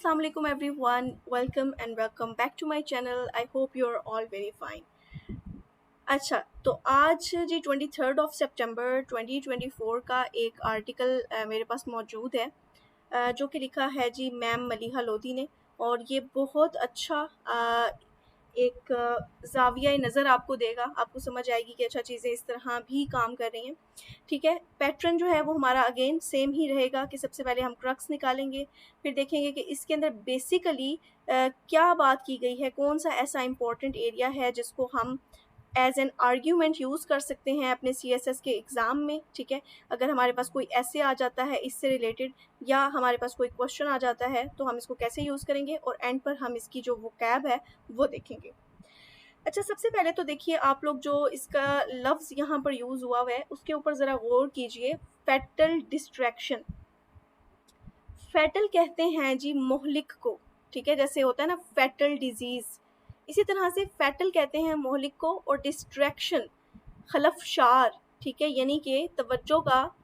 Assalamu alaikum everyone. Welcome and welcome back to my channel. I hope you're all very fine. अच्छा, तो आज जी 23 सितंबर 2024 का एक article मेरे पास मौजूद है जो कि लिखा है जी मैम मलीहा लोधी ने। और ये बहुत अच्छा एक ज़ाविया नज़र आपको देगा, आपको समझ आएगी कि अच्छा चीज़ें इस तरह भी काम कर रही हैं। ठीक है, पैटर्न जो है वो हमारा अगेन सेम ही रहेगा कि सबसे पहले हम क्रक्स निकालेंगे, फिर देखेंगे कि इसके अंदर बेसिकली क्या बात की गई है, कौन सा ऐसा इम्पोर्टेंट एरिया है जिसको हम एज एन आर्ग्यूमेंट यूज़ कर सकते हैं अपने CSS के एग्ज़ाम में। ठीक है, अगर हमारे पास कोई ऐसे आ जाता है इससे रिलेटेड या हमारे पास कोई क्वेश्चन आ जाता है तो हम इसको कैसे यूज़ करेंगे, और एंड पर हम इसकी जो वोकैब है वो देखेंगे। अच्छा, सबसे पहले तो देखिए आप लोग जो इसका लफ्ज़ यहाँ पर यूज़ हुआ है उसके ऊपर ज़रा गौर कीजिए। फैटल डिस्ट्रैक्शन, फैटल कहते हैं जी मोहलिक को। ठीक है, जैसे होता है ना फैटल डिजीज़, इसी तरह से फैटल कहते हैं मोहलिक को, और डिस्ट्रैक्शन खलफशार। ठीक है, यानी कि तवज्जो का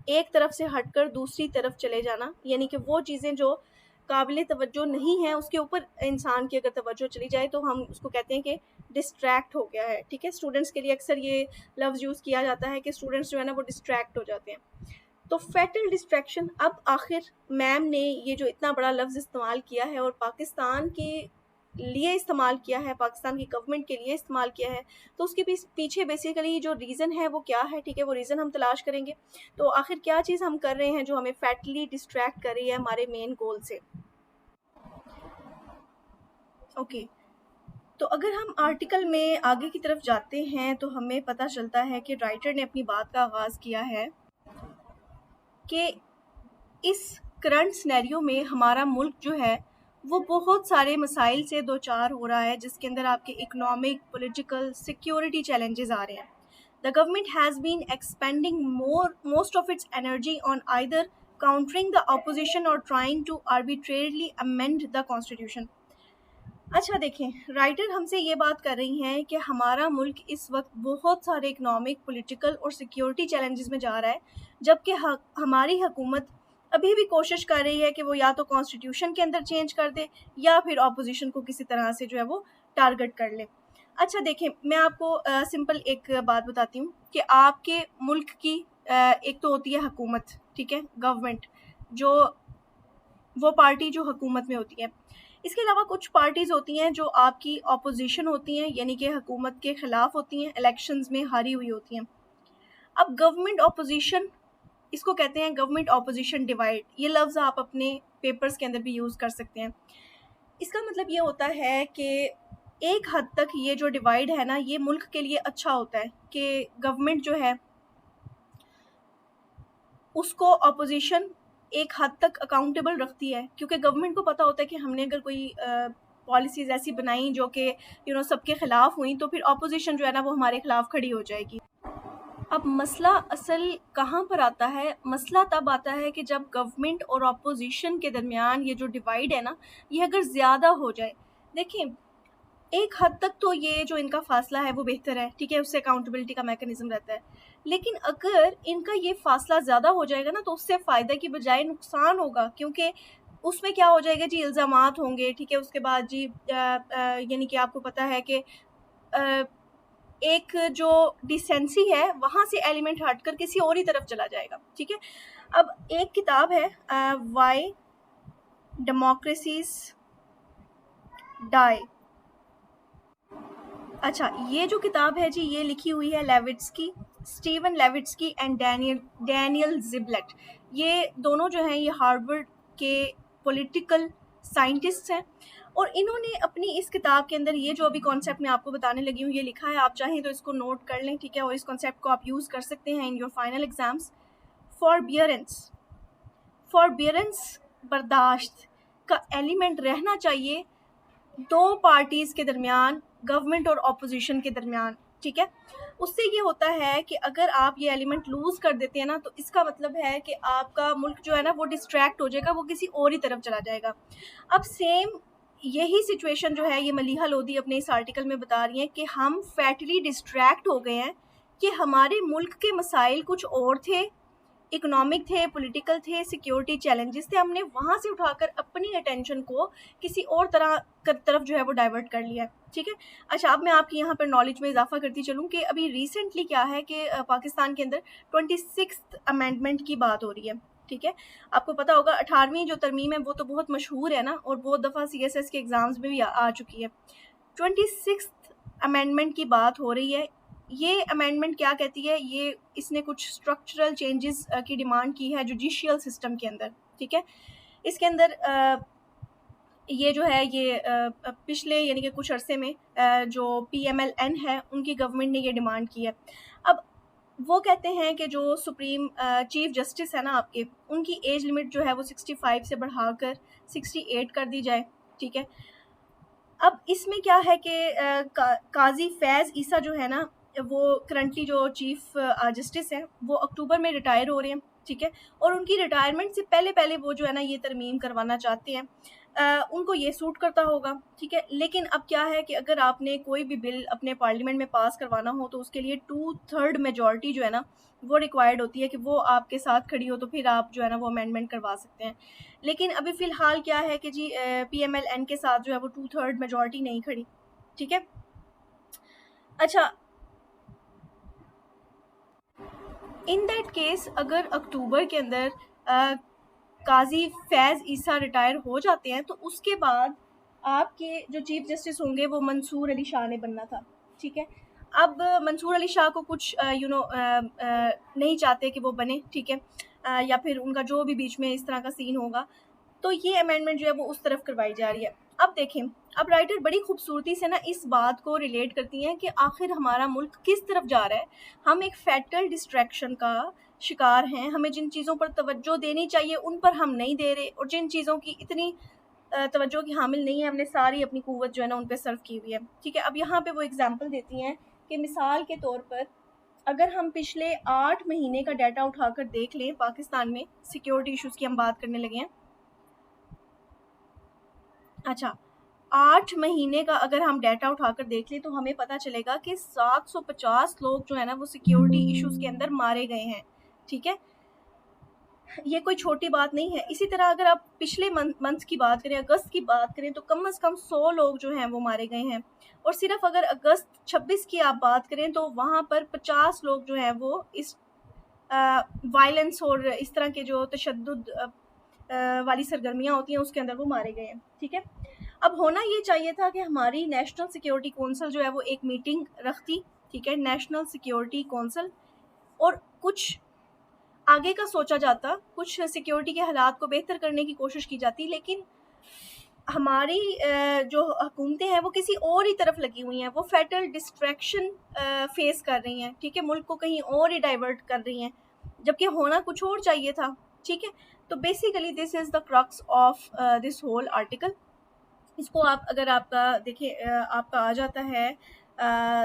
एक तरफ से हटकर दूसरी तरफ चले जाना, यानी कि वो चीज़ें जो काबिल तवज्जो नहीं है उसके ऊपर इंसान की अगर तवज्जो चली जाए तो हम उसको कहते हैं कि डिस्ट्रैक्ट हो गया है। ठीक है, स्टूडेंट्स के लिए अक्सर ये लफ्ज़ यूज़ किया जाता है कि स्टूडेंट्स जो है ना वो डिस्ट्रैक्ट हो जाते हैं। तो फैटल डिस्ट्रैक्शन, अब आखिर मैम ने ये जो इतना बड़ा लफ्ज़ इस्तेमाल किया है और पाकिस्तान के लिए इस्तेमाल किया है, पाकिस्तान की गवर्नमेंट के लिए इस्तेमाल किया है, तो उसके पीछे बेसिकली जो रीज़न है वो क्या है। ठीक है, वो रीज़न हम तलाश करेंगे। तो आखिर क्या चीज़ हम कर रहे हैं जो हमें फैटली डिस्ट्रैक्ट कर रही है हमारे मेन गोल से। ओके, तो अगर हम आर्टिकल में आगे की तरफ जाते हैं तो हमें पता चलता है कि राइटर ने अपनी बात का आगाज़ किया है कि इस करंट सिनेरियो में हमारा मुल्क जो है वो बहुत सारे मसाइल से दो चार हो रहा है, जिसके अंदर आपके इकोनॉमिक, पॉलिटिकल, सिक्योरिटी चैलेंजेस आ रहे हैं। The government has been expending most of its energy on either countering the opposition और trying to arbitrarily amend the constitution. अच्छा देखें, राइटर हमसे ये बात कर रही हैं कि हमारा मुल्क इस वक्त बहुत सारे इकोनॉमिक, पॉलिटिकल और सिक्योरिटी चैलेंजेस में जा रहा है, जबकि हमारी हुकूमत अभी भी कोशिश कर रही है कि वो या तो कॉन्स्टिट्यूशन के अंदर चेंज कर दे या फिर ऑपोजिशन को किसी तरह से जो है वो टारगेट कर ले। अच्छा देखें, मैं आपको सिंपल एक बात बताती हूँ कि आपके मुल्क की एक तो होती है हुकूमत, ठीक है, गवर्नमेंट, जो वो पार्टी जो हुकूमत में होती है। इसके अलावा कुछ पार्टीज़ होती हैं जो आपकी ऑपोजिशन होती हैं, यानी कि हुकूमत के ख़िलाफ़ होती हैं, इलेक्शंस में हारी हुई होती हैं। अब गवर्नमेंट ऑपोजिशन, इसको कहते हैं गवर्नमेंट ऑपोजिशन डिवाइड। ये लफ्ज़ आप अपने पेपर्स के अंदर भी यूज़ कर सकते हैं। इसका मतलब ये होता है कि एक हद तक ये जो डिवाइड है ना, ये मुल्क के लिए अच्छा होता है कि गवर्नमेंट जो है उसको ऑपोजिशन एक हद तक अकाउंटेबल रखती है, क्योंकि गवर्नमेंट को पता होता है कि हमने अगर कोई पॉलिसीज़ ऐसी बनाई जो कि सबके ख़िलाफ़ हुई तो फिर ऑपोजिशन जो है ना वो हमारे ख़िलाफ़ खड़ी हो जाएगी। अब मसला असल कहाँ पर आता है? मसला तब आता है कि जब गवर्नमेंट और ऑपोजिशन के दरमियान ये जो डिवाइड है ना, ये अगर ज़्यादा हो जाए। देखिए, एक हद तक तो ये जो इनका फ़ासला है वो बेहतर है, ठीक है, उससे अकाउंटेबिलिटी का मैकेनिज़्म रहता है। लेकिन अगर इनका ये फ़ासला ज़्यादा हो जाएगा ना तो उससे फ़ायदे की बजाय नुकसान होगा, क्योंकि उसमें क्या हो जाएगा जी, इल्ज़ामात होंगे। ठीक है, उसके बाद जी यानी कि आपको पता है कि एक जो डिसेंसी है वहाँ से एलिमेंट हटकर किसी और ही तरफ चला जाएगा। ठीक है, अब एक किताब है वाई डेमोक्रेसीज डाई। अच्छा, ये जो किताब है जी ये लिखी हुई है लेविट्स्की, स्टीवन लेविट्स्की एंड डैनियल ज़िबलेट। ये दोनों जो हैं ये हार्वर्ड के पॉलिटिकल साइंटिस्ट हैं, और इन्होंने अपनी इस किताब के अंदर ये जो अभी कॉन्सेप्ट मैं आपको बताने लगी हूँ ये लिखा है। आप चाहें तो इसको नोट कर लें, ठीक है, और इस कॉन्सेप्ट को आप यूज़ कर सकते हैं इन योर फाइनल एग्ज़ाम्स। फॉरबियरेंस, बर्दाश्त का एलिमेंट रहना चाहिए दो पार्टीज़ के दरमियान, गवर्नमेंट और ऑपोजिशन के दरमियान। ठीक है, उससे ये होता है कि अगर आप ये एलिमेंट लूज़ कर देते हैं ना तो इसका मतलब है कि आपका मुल्क जो है ना वो डिस्ट्रैक्ट हो जाएगा, वो किसी और ही तरफ चला जाएगा। अब सेम यही सिचुएशन जो है ये मलीहा लोधी अपने इस आर्टिकल में बता रही हैं कि हम फैटली डिस्ट्रैक्ट हो गए हैं कि हमारे मुल्क के मसाइल कुछ और थे इकोनॉमिक थे, पॉलिटिकल थे, सिक्योरिटी चैलेंजेस थे, हमने वहाँ से उठाकर अपनी अटेंशन को किसी और तरफ जो है वो डाइवर्ट कर लिया है, ठीक है। अच्छा, अब मैं आपकी यहाँ पर नॉलेज में इजाफा करती चलूँ कि अभी रिसेंटली क्या है कि पाकिस्तान के अंदर 26th अमेंडमेंट की बात हो रही है, ठीक है। आपको पता होगा 18वीं जो तरमीम है वो तो बहुत मशहूर है ना, और बहुत दफ़ा CSS के एग्ज़ाम्स में भी आ चुकी है। 26th अमेंडमेंट की बात हो रही है। ये अमेंडमेंट क्या कहती है, ये इसने कुछ स्ट्रक्चरल चेंजेस की डिमांड की है जुडिशियल सिस्टम के अंदर, ठीक है। इसके अंदर ये जो है ये पिछले यानी कि कुछ अरसे में जो PMLN है उनकी गवर्नमेंट ने ये डिमांड की है। अब वो कहते हैं कि जो सुप्रीम चीफ जस्टिस है ना आपके, उनकी एज लिमिट जो है वो 65 से बढ़ाकर 68 कर दी जाए, ठीक है। अब इसमें क्या है कि काजी फैज़ ईसा जो है ना, वो करंटली जो चीफ जस्टिस है वो अक्टूबर में रिटायर हो रहे हैं, ठीक है। और उनकी रिटायरमेंट से पहले पहले वो जो है ना ये तरमीम करवाना चाहते हैं। उनको ये सूट करता होगा, ठीक है। लेकिन अब क्या है कि अगर आपने कोई भी बिल अपने पार्लियामेंट में पास करवाना हो तो उसके लिए 2/3 मेजॉरिटी जो है ना वो रिक्वायर्ड होती है कि वो आपके साथ खड़ी हो, तो फिर आप जो है ना वो अमेंडमेंट करवा सकते हैं। लेकिन अभी फ़िलहाल क्या है कि जी PMLN के साथ जो है वो 2/3 मेजॉरिटी नहीं खड़ी, ठीक है। अच्छा, इन दैट केस अगर अक्टूबर के अंदर काजी फैज़ ईसा रिटायर हो जाते हैं तो उसके बाद आपके जो चीफ जस्टिस होंगे वो मंसूर अली शाह ने बनना था, ठीक है। अब मंसूर अली शाह को कुछ नहीं चाहते कि वो बने, ठीक है, या फिर उनका जो भी बीच में इस तरह का सीन होगा, तो ये अमेंडमेंट जो है वो उस तरफ करवाई जा रही है। अब देखें, अब राइटर बड़ी खूबसूरती से ना इस बात को रिलेट करती हैं कि आखिर हमारा मुल्क किस तरफ जा रहा है। हम एक फैटल डिस्ट्रैक्शन का शिकार हैं, हमें जिन चीज़ों पर तवज्जो देनी चाहिए उन पर हम नहीं दे रहे, और जिन चीज़ों की इतनी तवज्जो की हामिल नहीं है हमने सारी अपनी कुव्वत जो है ना उन पर सर्व की हुई है, ठीक है। अब यहाँ पे वो एग्जांपल देती हैं कि मिसाल के तौर पर अगर हम पिछले 8 महीने का डाटा उठाकर देख लें पाकिस्तान में, सिक्योरिटी इशूज़ की हम बात करने लगे हैं। अच्छा, 8 महीने का अगर हम डाटा उठाकर देख लें तो हमें पता चलेगा कि 750 लोग जो है ना वो सिक्योरिटी इश्यूज़ के अंदर मारे गए हैं, ठीक है। ये कोई छोटी बात नहीं है। इसी तरह अगर आप पिछले मंथ की बात करें, अगस्त की बात करें, तो कम से कम 100 लोग जो हैं वो मारे गए हैं। और सिर्फ अगर अगस्त 26 की आप बात करें तो वहाँ पर 50 लोग जो हैं वो इस वायलेंस और इस तरह के जो तशद्दुद वाली सरगर्मियाँ होती हैं उसके अंदर वो मारे गए हैं, ठीक है। अब होना ये चाहिए था कि हमारी नेशनल सिक्योरिटी कौंसिल जो है वो एक मीटिंग रखती, ठीक है, नेशनल सिक्योरिटी कौंसिल, और कुछ आगे का सोचा जाता, कुछ सिक्योरिटी के हालात को बेहतर करने की कोशिश की जाती। लेकिन हमारी जो हुकूमतें हैं वो किसी और ही तरफ लगी हुई हैं, वो फैटल डिस्ट्रैक्शन फेस कर रही हैं, ठीक है, मुल्क को कहीं और ही डाइवर्ट कर रही हैं, जबकि होना कुछ और चाहिए था, ठीक है। तो basically this is the crux of this whole article. इसको आप अगर आपका देखिए आपका आ जाता है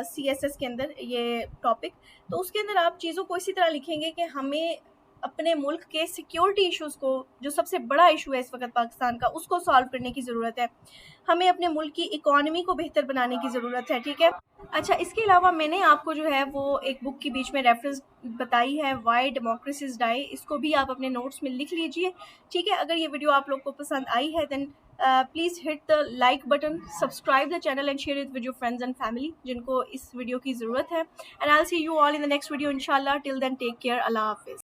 CSS के अंदर ये टॉपिक, तो उसके अंदर आप चीज़ों को इसी तरह लिखेंगे कि हमें अपने मुल्क के सिक्योरिटी इश्यूज़ को, जो सबसे बड़ा इशू है इस वक्त पाकिस्तान का, उसको सॉल्व करने की ज़रूरत है। हमें अपने मुल्क की इकॉनमी को बेहतर बनाने की ज़रूरत है, ठीक है। अच्छा, इसके अलावा मैंने आपको जो है वो एक बुक के बीच में रेफरेंस बताई है, वाई डेमोक्रेसीज डाई, इसको भी आप अपने नोट्स में लिख लीजिए, ठीक है। अगर ये वीडियो आप लोग को पसंद आई है then please hit the like button, subscribe the channel and share it with your friends and family जिनको इस वीडियो की ज़रूरत है। And I will see you all in the next video इंशाल्लाह। टिल देन टेक केयर, अल्लाह हाफिज़।